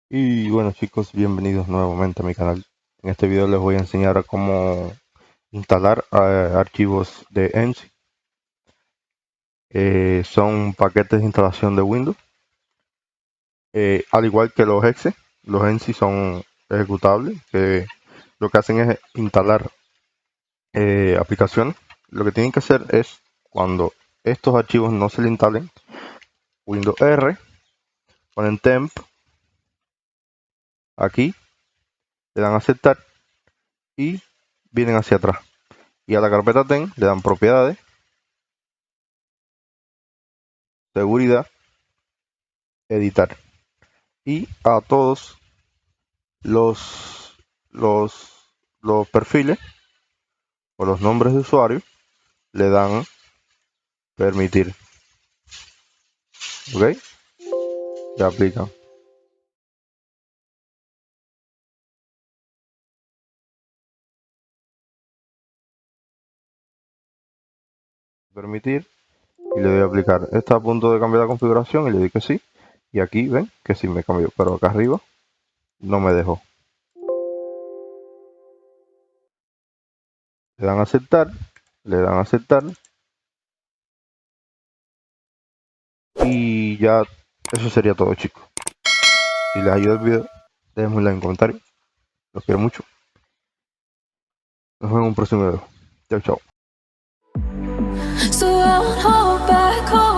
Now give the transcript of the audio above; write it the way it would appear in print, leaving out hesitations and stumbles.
Y bueno chicos, bienvenidos nuevamente a mi canal. En este video les voy a enseñar a cómo instalar archivos de ENSI. Son paquetes de instalación de Windows. Al igual que los exe, los ENSI son ejecutables que lo que hacen es instalar aplicaciones. Lo que tienen que hacer es, cuando estos archivos no se le instalen, Windows R, ponen temp, aquí, le dan a aceptar y vienen hacia atrás. Y a la carpeta ten le dan propiedades, seguridad, editar. Y a todos los, los, los perfiles o los nombres de usuario le dan permitir. ¿Ok? Ya aplican. Permitir y le doy a aplicar. Está a punto de cambiar la configuración y le doy que sí. Y aquí ven que sí me cambió, pero acá arriba no me dejó. Le dan a aceptar, le dan a aceptar y ya eso sería todo, chicos. Si les ayuda el video, déjenme un like en comentario. Los quiero mucho. Nos vemos en un próximo video. Chao, chao. So I won't hold back.